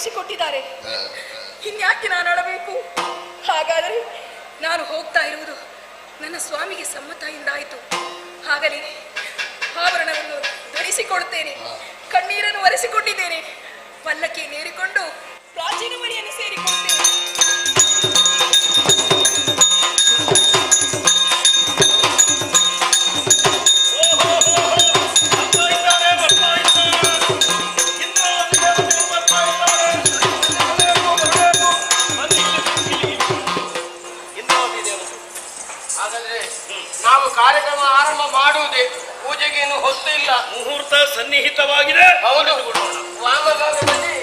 ಕಳುಹಿಸಿಕೊಟ್ಟಿದ್ದಾರೆ. ಇನ್ಯಾಕೆ ನಾನು ಅಳಬೇಕು? ಹಾಗಾದರೆ ನಾನು ಹೋಗ್ತಾ ಇರುವುದು ನನ್ನ ಸ್ವಾಮಿಗೆ ಸಮ್ಮತದಿಂದಾಯಿತು. ಹಾಗಲಿ ಆಭರಣವನ್ನು ಧರಿಸಿಕೊಡುತ್ತೇನೆ, ಕಣ್ಣೀರನ್ನು ಒರೆಸಿಕೊಂಡಿದ್ದೇನೆ, ಪಲ್ಲಕ್ಕಿ ನೇರಿಕೊಂಡು ಪ್ರಾಚೀನ ಮನೆಯನ್ನು ಸೇರಿಕೊಳ್ತೇನೆ. ನಾವು ಕಾರ್ಯಕ್ರಮ ಆರಂಭ ಮಾಡುವುದೇ, ಪೂಜೆಗೆ ಇನ್ನು ಹೊತ್ತು ಇಲ್ಲ, ಮುಹೂರ್ತ ಸನ್ನಿಹಿತವಾಗಿದೆ. ಹೌದು, ವಾಮಭಾಗದಲ್ಲಿ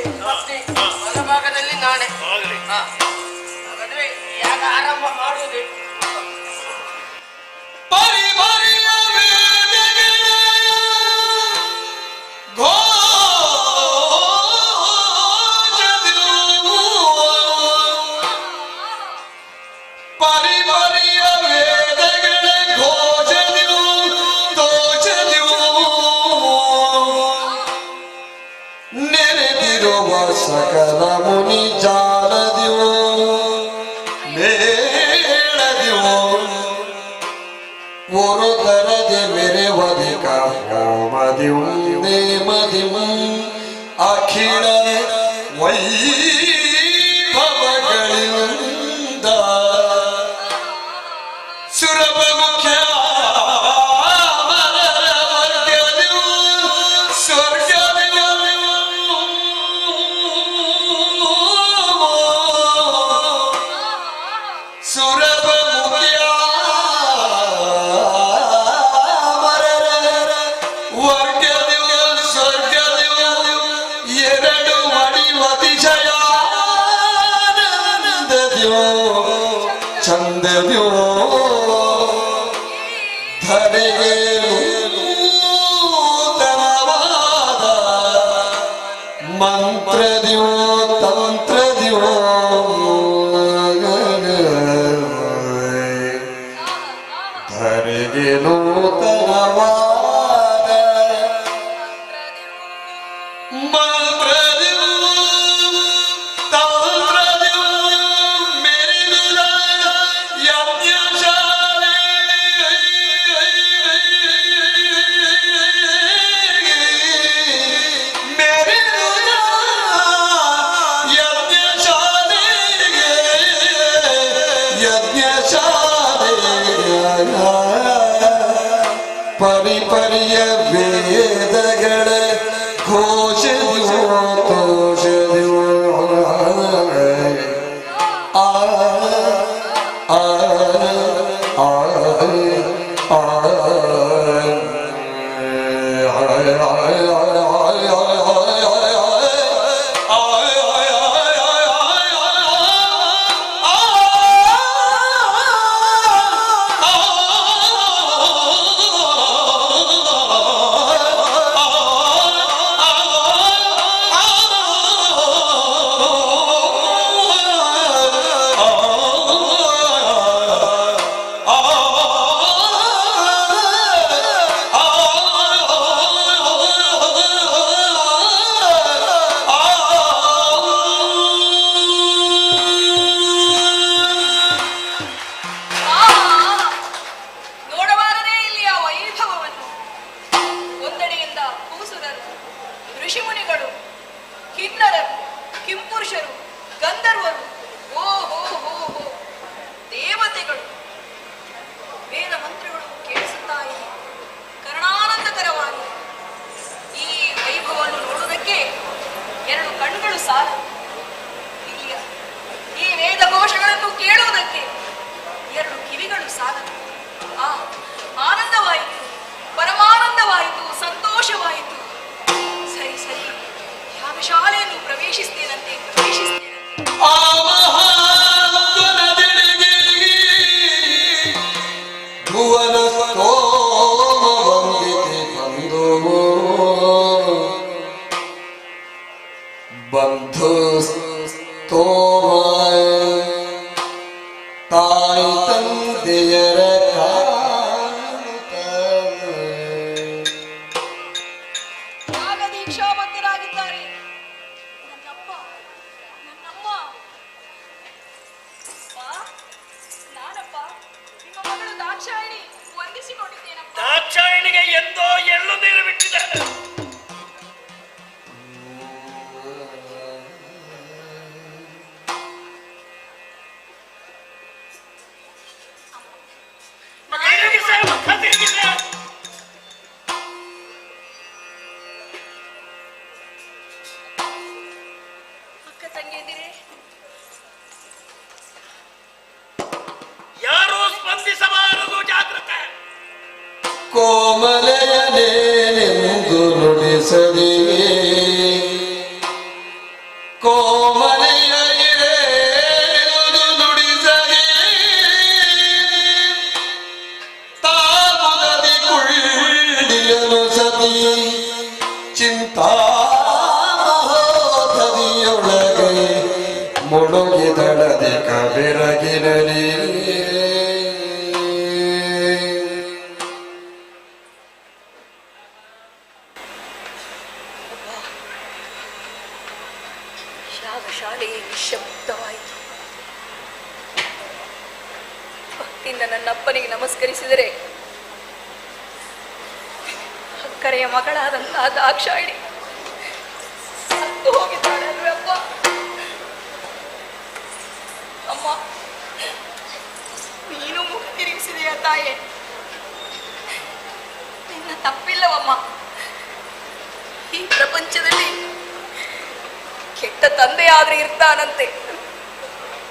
ಬಲಭಾಗದಲ್ಲಿ ನಾನೇ. ಹಾಗಾದ್ರೆ ಯಾಗ ಆರಂಭ ಮಾಡುವುದೇ. ಸಕಲ ಮುನಿ ಜಾಲದಿವು ಮೇಳದಿವು ಒರು ತರದೆ ಮೆರೆವದಿಕ ಹೋಮದಿವು ನೇಮದಿವು ಅಖಿಳ ವೈಭವಗಳಿಂದ ಸುರಭ ಮುಖ್ಯ ಚಂದವ್ಯೋ ಧರೆಗೆ ನೂತನವಾದ ಮಂತ್ರದ್ಯೋ ತಂತ್ರದ್ಯೋ ಧರೆಗೆ ನೂತನವಾದ ಮಂತ್ರದ್ಯೋ ಪರಿಪರಿಯ ವೇದಗಳ ಘೋಷದಿವೋ ತೋಷದಿವೋ ಆ ಆ ಆ ಋಷಿಮುನಿಗಳು, ಕಿನ್ನರರು, ಕಿಂಪುರುಷರು, ಗಂಧರ್ವರು, ಓ ಹೋ ಹೋ ಹೋ ದೇವತೆಗಳು, ವೇದ ಮಂತ್ರಗಳು ಕೇಳಿಸುತ್ತಾ ಇದೆ. ಕರ್ಣಾನಂದಕರವಾಗಿ ಈ ವೈಭವವನ್ನು ನೋಡುವುದಕ್ಕೆ ಎರಡು ಕಣ್ಣುಗಳು ಸಾಲ. ಇಲ್ಲಿಯ ಈ ವೇದ ಘೋಷಗಳನ್ನು ಕೇಳುವುದಕ್ಕೆ ಎರಡು ಕಿವಿಗಳು ಸಾಲ. ಆನಂದವಾಯಿತು, ಪರಮಾನಂದವಾಯಿತು, ಸಂತೋಷವಾಯಿತು. ಸರಿ ಸರಿ, ಯಾಗಶಾಲೆಯನ್ನು ಪ್ರವೇಶಿಸ್ತೇನಂತೆ. ಭುವನ ಸ್ತೋಮ ವಂದಿತೆ ಬಂಧು ಸ್ತೋಮ ತಾಯಿ ತಂದೆಯರ ದೀಕ್ಷಾಬದ್ಧರಾಗಿದ್ದಾರೆ. ನನ್ನಪ್ಪ ದಾಕ್ಷಾಯಿಣಿ ವಂದಿಸಿಕೊಂಡಿದ್ದೇನಪ್ಪ. ದಾಕ್ಷಾಯಿಣಿಗೆ ಎಂದೋ ಎಳ್ಳು ನೀರು ಬಿಟ್ಟಿದೆ. ಅಕ್ಕ ತಂಗಿಯಂದಿರೇ, ಯಾರೂ ಸ್ಪಂದಿಸಬಾರದು, ಜಾಗೃತೆ. ಕೋಮಲೆಯನೆಂದು ನುಡಿಸದೆ ಕೋಮಲೆಯೆಂದು ನುಡಿಸದೆ ತಾಮುದದಿ ಕುಳ್ಳಿಯನು ಸತಿ ಚಿಂತಾಮಹೋದದಿಯೊಳಗೆ ಮುಳುಗಿದಳದೆ ಕಬೆರಗಿರಲಿ. ಶಾಲೆಯೇ ನಿಶ್ಶಬ್ದವಾಯಿತು. ಭಕ್ತಿಯಿಂದ ನನ್ನ ಅಪ್ಪನಿಗೆ ನಮಸ್ಕರಿಸಿದರೆ ಅಕ್ಕರೆಯ ಮಗಳಾದಂತಹ ದಾಕ್ಷಾಯಿಣಿ ಸತ್ತು ಹೋಗಿದ್ದಾಳೆ ಅಲ್ವೇ ಅಪ್ಪ. ಅಮ್ಮ, ನೀನು ಮುಖ ತಿರುಗಿಸಿದೆಯಾ ತಾಯೇ? ನಿನ್ನ ತಪ್ಪಿಲ್ಲವಮ್ಮ. ಈ ಪ್ರಪಂಚದಲ್ಲಿ ಕೆಟ್ಟ ತಂದೆ ಆದ್ರೆ ಇರ್ತಾನಂತೆ,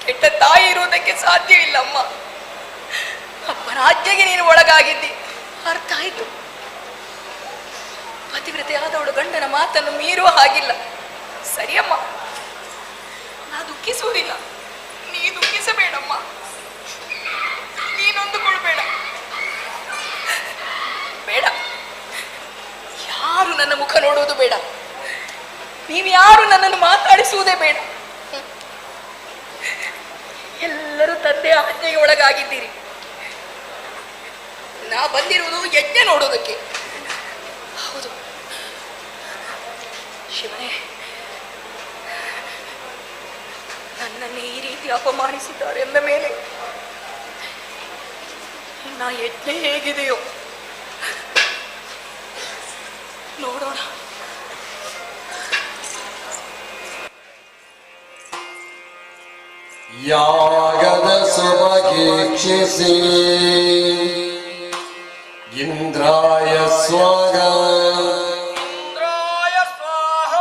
ಕೆಟ್ಟ ತಾಯಿ ಇರುವುದಕ್ಕೆ ಸಾಧ್ಯವಿಲ್ಲಮ್ಮ. ಅಪ್ಪನ ಆಜ್ಞೆಗೆ ನೀನು ಒಳಗಾಗಿದ್ದಿ, ಅರ್ಥ ಆಯ್ತು. ಪತಿವ್ರತೆಯಾದವಳು ಗಂಡನ ಮಾತನ್ನು ಮೀರುವ ಹಾಗಿಲ್ಲ. ಸರಿಯಮ್ಮ, ನಾ ದುಃಖಿಸುವುದಿಲ್ಲ, ನೀ ದುಃಖಿಸಬೇಡಮ್ಮ, ನೀನೊಂದುಕೊಳ್ಬೇಡ. ಬೇಡ, ಯಾರು ನನ್ನ ಮುಖ ನೋಡುವುದು ಬೇಡ, ನೀವು ಯಾರು ನನ್ನನ್ನು ಮಾತಾಡಿಸುವುದೇ ಬೇಡ. ಎಲ್ಲರೂ ತಂದೆ ಆಜ್ಞೆಗೆ ಒಳಗಾಗಿದ್ದೀರಿ. ನಾ ಬಂದಿರುವುದು ಯಜ್ಞ ನೋಡೋದಕ್ಕೆ. ಹೌದು ಶಿವನೇ, ನನ್ನನ್ನೇ ಈ ರೀತಿ ಅಪಮಾನಿಸಿದ್ದಾರೆ ಎಂದ ಮೇಲೆ ನಾ ಯಜ್ಞ ಹೇಗಿದೆಯೋ ನೋಡೋಣ. ಯಾಗದ ಸುಭಗೀಕ್ಷಿಸಿ ಇಂದ್ರಾಯ ಸ್ವಾಗ ಇಂದ್ರಾಯ ಸ್ವಾಹ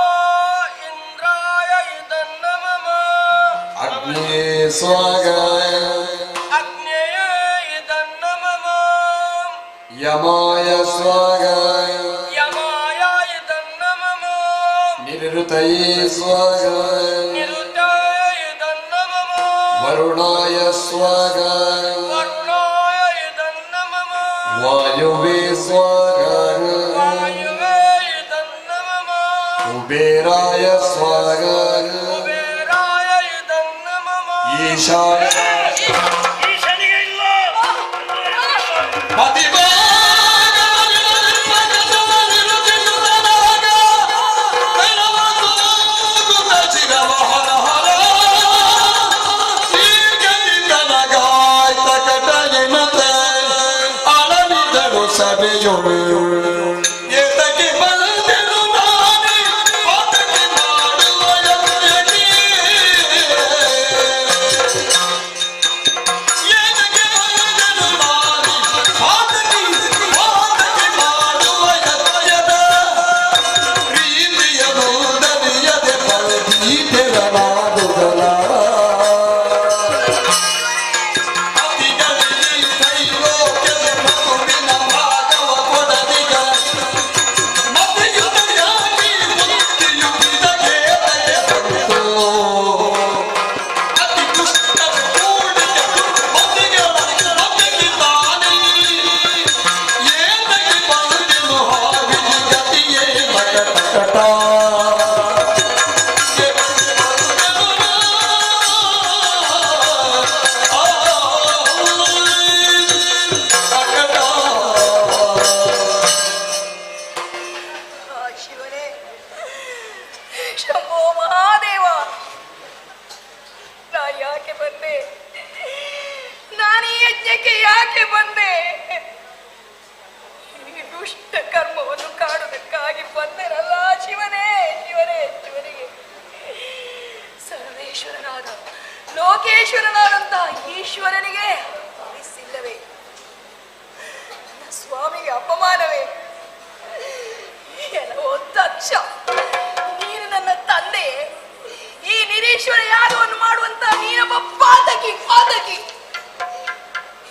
ಇಂದ್ರಾಯ ಇದನ್ನಮಮ ಅಗ್ನೇ ಸ್ವಾಗ ಅಗ್ನೇಯ ಇದನ್ನಮಮ ಯಮಾಯ ಸ್ವಾಗ ಯಮಾಯ ಇದನ್ನಮಮ ನಿವೃತಯೇ ಸ್ವಾಗ ನಿರುತಾಯ ಇದನ್ನಮಮ ವರುಣಾಯ ಸ್ವಾಗ ವರುಣಾಯ ಇದನ್ನಮಮ ವಾಯುವೇ ಸ್ವಾಗ ವಾಯುವೇ ಇದನ್ನಮಮ ಕುಬೇರಾಯ ಸ್ವಾಗ ಕುಬೇರಾಯ ಇದನ್ನಮಮ ಈಶಾಯ ಈ ಶನಿಗೆ ಇಲ್ಲ. ಸಭೆಯೊಳು ಏತಕ್ಕೆ ಬಂದೆನು ನಾನೇ ಪಾತಕ್ಕೆ ಮಾಡುವ ಯಜ್ಞಕ್ಕೆ. ಏತಕ್ಕೆ ಬಂದೆನು ನಾನೇ ಪಾತಕ್ಕೆ ಮಾಡುವ ಯಜ್ಞದ ಪ್ರೀತಿಯನ್ನು ದನಿಯದೆ ಪರದೀತೆರನಾದುದಲ ಶಿವನೇ, ಶಂಭೋ ಮಹಾದೇವ, ನಾ ಯಾಕೆ ಬಂದೆ? ನಾನೇ ಯಜ್ಞಕ್ಕೆ ಯಾಕೆ ಬಂದೆ? ಈ ದುಷ್ಟ ಕರ್ಮವನ್ನು ಕಾಡುವುದಕ್ಕಾಗಿ ಬಂದೆನಲ್ಲ ಶಿವನೇ, ಶಿವನೇ, ಶಿವನಿಗೆ ಸರ್ವೇಶ್ವರನಾದ ಲೋಕೇಶ್ವರನಾದಂತ ಈಶ್ವರನಿಗೆ ಅನಿಸಿಲ್ಲವೇ? ನನ್ನ ಸ್ವಾಮಿಗೆ ಅಪಮಾನವೇ? ಎಲ್ಲವೋ ದಕ್ಷ, ನೀನು ನನ್ನ ತಂದೆ. ಈ ನಿರೀಶ್ವರ ಯಾಗವನ್ನು ಮಾಡುವಂತ ನೀನೊಬ್ಬ ಪಾತಕಿ, ಪಾತಕಿ.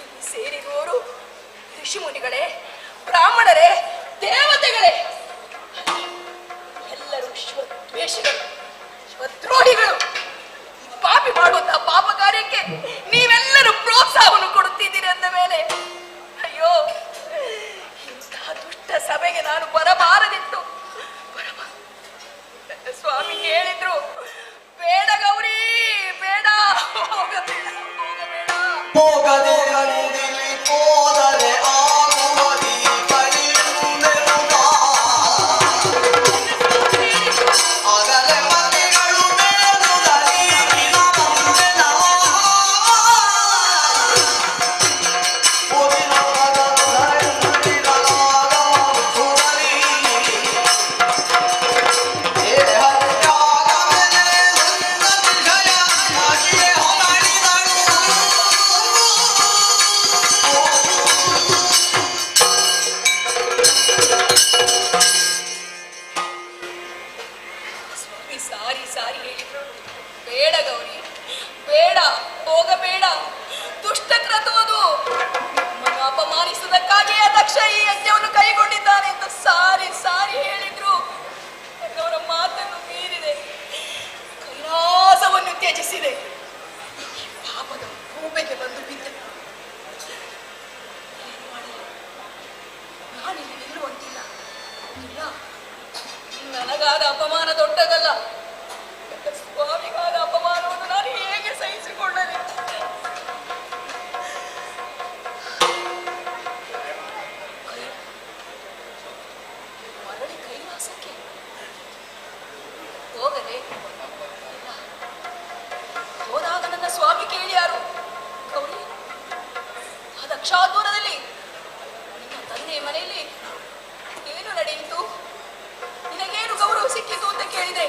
ಇಲ್ಲಿ ಸೇರಿರುವವರು ಋಷಿಮುನಿಗಳೇ, ಬ್ರಾಹ್ಮಣರೇ, ದೇವತೆಗಳೇ, ಎಲ್ಲರೂ ಶ್ವದ್ವೇಷಿಗಳು, ಶ್ವದ್ರೋಹಿಗಳು. ಪಾಪಿ ಮಾಡುವಂತಹ ಪಾಪ ಕಾರ್ಯಕ್ಕೆ ನೀವೆಲ್ಲರೂ ಪ್ರೋತ್ಸಾಹವನ್ನು ಕೊಡುತ್ತಿದ್ದೀರಿ ಅಂದ ಮೇಲೆ ಅಯ್ಯೋ, ಇಂತಹ ದುಷ್ಟ ಸಭೆಗೆ ನಾನು ಬರಬಾರದಿತ್ತು. ನನ್ನ ಸ್ವಾಮಿ ಹೇಳಿದ್ರು, ಬೇಡ ಗೌರಿ, ಬೇಡ, ಹೋಗಬೇಡ, ಹೋಗಬೇಡ. ಹೋಗದೆ ಕಲಿದಿಲಿ ಹೋದರೆ ಆಗುವದಿ ಕಲಿಯುವುದೆಂಬ. ಆಗಲೇ ಮತಿಗಳು ಮೇಲುಗಲಿ ಮುಂದೆ ನವ. ಒದಿನೊಳಗ ಸರಿದಿರಲಾಗವನು ಸುರಲಿ. ದೇಹತ್ಯಾಗವೆಲೆ ಸಂಗತಿಶಯ ಆಗಿಯೇ ಹೊಗಳಿದಳು. ಸ್ವಾಮಿ ಸಾರಿ ಸಾರಿ ಹೇಳಿದ್ರು, ಬೇಡ ಗೌರಿ, ಬೇಡ, ಹೋಗಬೇಡ, ದುಷ್ಟ ಕ್ರತುವುದು. ನಮ್ಮನ್ನು ಅಪಮಾನಿಸುವುದಕ್ಕಾಗಿಯೇ ದಕ್ಷ ಈ ಯಜ್ಞವನ್ನು ಕೈಗೊಂಡಿದ್ದಾನೆ ಅಂತ ಸಾರಿ ಸಾರಿ ಹೇಳಿದ್ರು. ಅವರ ಮಾತನ್ನು ಮೀರಿದೆ, ಕೈಲಾಸವನ್ನು ತ್ಯಜಿಸಿದೆ, ಈ ಪಾಪದ ಗೂಬೆಗೆ ಬಂದು ಬಿದ್ದೆ. ಏನು ಮಾಡಲಿ? ನಾನಿಲ್ಲಿ ನಿಲ್ಲುವಂತಿಲ್ಲ. ಇಲ್ಲ, ನನಗಾದ ಅಪಮಾನ ದೊಡ್ಡದಲ್ಲ. ನನ್ನ ಸ್ವಾಮಿಗಾದ ಅಪಮಾನವನ್ನು ನಾನು ಹೇಗೆ ಸಹಿಸಿಕೊಳ್ಳಲಿ? ಮರಳಿ ಕೈಲಾಸಕ್ಕೆ ಹೋಗಲೇ? ಇಲ್ಲ. ಹೋದಾಗ ನನ್ನ ಸ್ವಾಮಿ ಕೇಳಿ ಯಾರು? ಗೌರಿ, ಆ ದಕ್ಷಾದೂರದಲ್ಲಿ ನಿನ್ನ ತಂದೆಯ ಮನೆಯಲ್ಲಿ ಏನು ನಡೆಯಿತು? ನಿನಗೇನು ಗೌರವ ಸಿಕ್ಕಿತು ಅಂತ ಕೇಳಿದೆ.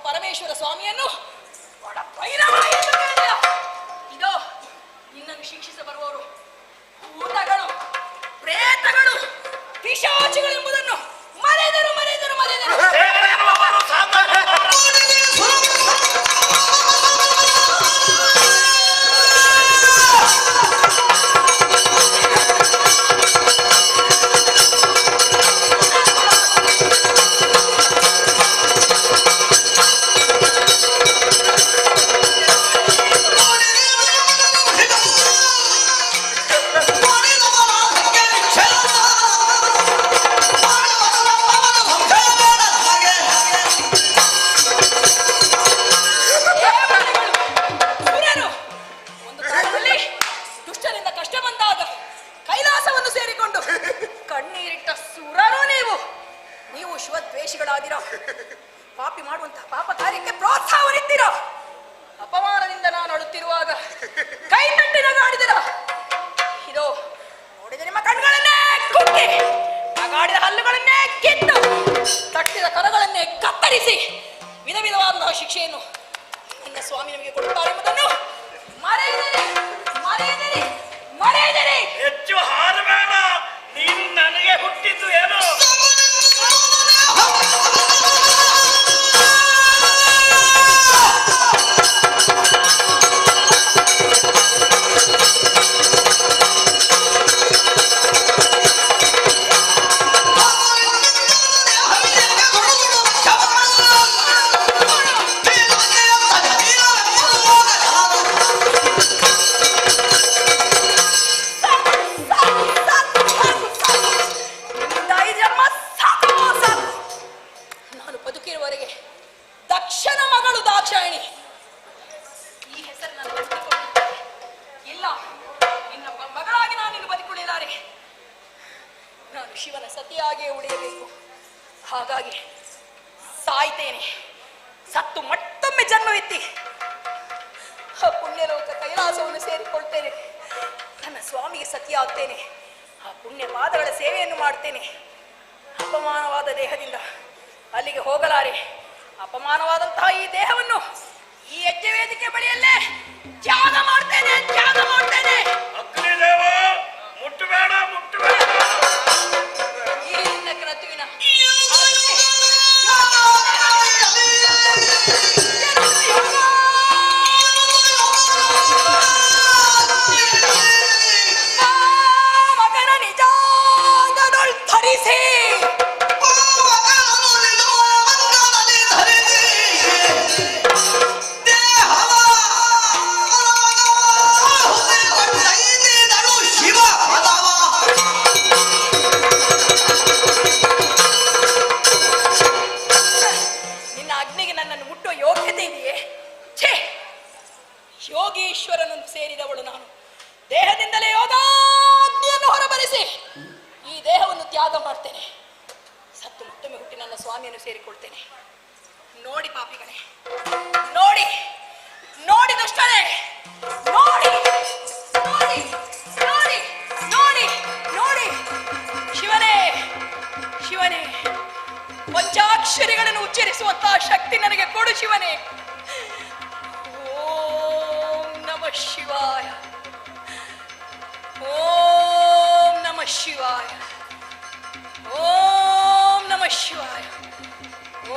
ಪರಮೇಶ್ವರ ಸ್ವಾಮಿಯನ್ನು ಒಡ ಭೈರವ ಎಂದು ಕರೆದೆಯ. ಇದೋ ನಿನ್ನನ್ನು ಶಿಕ್ಷಿಸ ಬರುವವರು ಭೂತಗಳು, ಪ್ರೇತಗಳು, ಪಿಶಾಚಿಗಳೆಂಬುದನ್ನು ಮರೆದರು ಮರೆದರು ಮರೆದರು. ದೇವರೆನ್ನುವವರು ಸಾಮಾನ್ಯ ಸುರರು ಒಂದು ಕಾಲದಲ್ಲಿ ದುಷ್ಟರಿಂದ ಕಷ್ಟ ಬಂದಾಗ ಕೈಲಾಸವನ್ನು ಸೇರಿಕೊಂಡು ಕಣ್ಣೀರಿಟ್ಟ ಸುರರು ನೀವು ಶಿವದ್ವೇಷಿಗಳಾದಿರೋ, ಪಾಪಿ ಮಾಡುವಂತಹ ಪಾಪ ಕಾರ್ಯಕ್ಕೆ ಪ್ರೋತ್ಸಾಹವನ್ನಿದ್ದೀರ. ಅಪಮಾನದಿಂದ ನಾನು ಅಳುತ್ತಿರುವಾಗ ಕೈ ತಟ್ಟಿ ನಗಾಡಿದಿರ. ಇದು ನೋಡಿದ ನಿಮ್ಮ ಕಣ್ಗಳನ್ನೇ ಕುಟ್ಟಿ, ನಗಾಡಿದ ಹಲ್ಲುಗಳನ್ನೇ ಕಿತ್ತು, ತಟ್ಟಿದ ಕರಗಳನ್ನೇ ಕತ್ತರಿಸಿ ವಿಧ ವಿಧವಾದಂತಹ ಶಿಕ್ಷೆಯನ್ನು ನನ್ನ ಸ್ವಾಮಿ ನಮಗೆ ಕೊಡುತ್ತಾರೆ ಎಂಬುದನ್ನು ಮರೆಯದಿರಿ ಮರೆಯದಿರಿ ಮರೆಯದಿರಿ. ಹೆಚ್ಚು ಹಾರಬೇಡ. ನೀನು ನನಗೆ ಹುಟ್ಟಿದ್ದು ಏನು? ನಾನು ಬದುಕಿರುವವರೆಗೆ ದಕ್ಷನ ಮಗಳು ದಾಕ್ಷಾಯಿಣಿ ಈ ಹೆಸರು ನಾನು ಬದುಕಿಕೊಳ್ಳುತ್ತೇನೆ. ಇಲ್ಲ, ನಿನ್ನ ಮಗಳಾಗಿ ನಾನು ನಿನ್ನ ಬದುಕುಳಿಯಲಾರೆ. ನಾನು ಶಿವನ ಸತಿಯಾಗಿಯೇ ಉಳಿಯಬೇಕು. ಹಾಗಾಗಿ ಸಾಯ್ತೇನೆ. ಸತ್ತು ಮತ್ತೊಮ್ಮೆ ಜನ್ಮವೆತ್ತಿ ಆ ಪುಣ್ಯಲೋಕ ಕೈಲಾಸವನ್ನು ಸೇರಿಕೊಳ್ತೇನೆ. ನನ್ನ ಸ್ವಾಮಿಗೆ ಸತಿಯಾಗ್ತೇನೆ. ಆ ಪುಣ್ಯ ಪಾದಗಳ ಸೇವೆಯನ್ನು ಮಾಡ್ತೇನೆ. ಅಪಮಾನವಾದ ದೇಹದಿಂದ ಅಲ್ಲಿಗೆ ಹೋಗಲಾರೆ. ಅಪಮಾನವಾದಂತಹ ಈ ದೇಹವನ್ನು ಈ ಹೆಜ್ಜೆ ವೇದಿಕೆ ಬಳಿಯಲ್ಲೇ ತ್ಯಾಗ ಮಾಡ್ತೇನೆ, ತ್ಯಾಗ ಮಾಡ್ತೇನೆ. ಅಗ್ನಿದೇವ, ಮುಟ್ಟಬೇಡ ಮುಟ್ಟಬೇಡ. ಈ ನಿನ್ನ ಕ್ರತುವಿನ ಮಗನ ನಿಜಾಂಗದೊಳ್ ಧರಿಸಿ ನಿನ್ನ ಅಗ್ನಿಗೆ ನನ್ನನ್ನು ಮುಟ್ಟುವ ಯೋಗ್ಯತೆ ಇದೆಯೇ? ಛೇ, ಯೋಗೀಶ್ವರನನ್ನು ಸೇರಿದವಳು ನಾನು. ದೇಹದಿಂದಲೇ ಯೋಗಾಗ್ನಿಯನ್ನು ಹೊರಬರಿಸಿ ಈ ದೇಹವನ್ನು ತ್ಯಾಗ ಮಾಡ್ತೇನೆ. ಸತ್ತು ಮತ್ತೊಮ್ಮೆ ಹುಟ್ಟಿ ನನ್ನ ಸ್ವಾಮಿಯನ್ನು ಸೇರಿಕೊಳ್ತೇನೆ. ನೋಡಿ ಪಾಪಿಗಳೇ, ನೋಡಿ ನೋಡಿ ದುಷ್ಟರೇ, ನೋಡಿ ನೋಡಿ ನೋಡಿ ನೋಡಿ ನೋಡಿ. ಶಿವನೇ ಶಿವನೇ, ಪಂಚಾಕ್ಷರಿಗಳನ್ನು ಉಚ್ಚರಿಸುವಂತಹ ಶಕ್ತಿ ನನಗೆ ಕೊಡು ಶಿವನೇ. ಓಂ ನಮಃ ಶಿವಾಯ, ಓಂ ನಮಃ ಶಿವಾಯ, ಓಂ ನಮಃ ಶಿವಾಯ,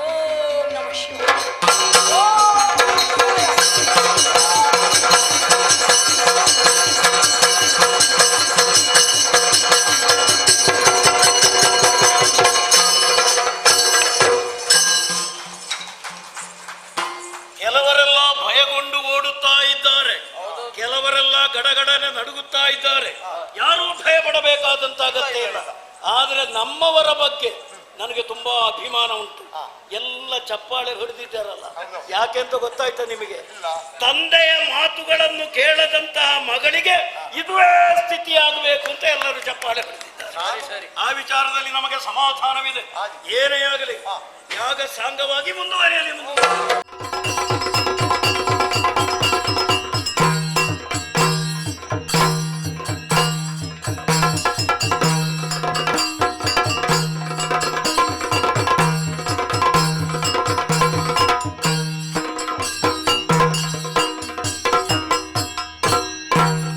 ಓಂ ನಮಃ ಶಿವಾಯ, ಓಂ ಕೆಲವರೆಲ್ಲ ಭಯಗೊಂಡು ಓಡುತ್ತಾ ಇದ್ದಾರೆ, ಕೆಲವರೆಲ್ಲ ಗಡಗಡನೆ ನಡುಗುತ್ತಾ ಇದ್ದಾರೆ. ಯಾರೂ ಭಯ ಪಡಬೇಕಾದಂತ ಅಗತ್ಯ ಇಲ್ಲ. ಆದ್ರೆ ನಮ್ಮವರ ಬಗ್ಗೆ ನನಗೆ ತುಂಬಾ ಅಭಿಮಾನ ಉಂಟು. ಎಲ್ಲ ಚಪ್ಪಾಳೆ ಹೊಡೆದಿದ್ದಾರಲ್ಲ, ಯಾಕೆಂತ ಗೊತ್ತಾಯ್ತಾ ನಿಮಗೆ? ತಂದೆಯ ಮಾತುಗಳನ್ನು ಕೇಳದಂತಹ ಮಗಳಿಗೆ ಇದುವೇ ಸ್ಥಿತಿ ಆಗಬೇಕು ಅಂತ ಎಲ್ಲರೂ ಚಪ್ಪಾಳೆ ಹೊಡೆದಿದ್ದಾರೆ. ಆ ವಿಚಾರದಲ್ಲಿ ನಮಗೆ ಸಮಾಧಾನವಿದೆ. ಏನೇ ಆಗಲಿ ಯಾಗ ಸಾಂಗವಾಗಿ ಮುಂದುವರಿಯಲಿ.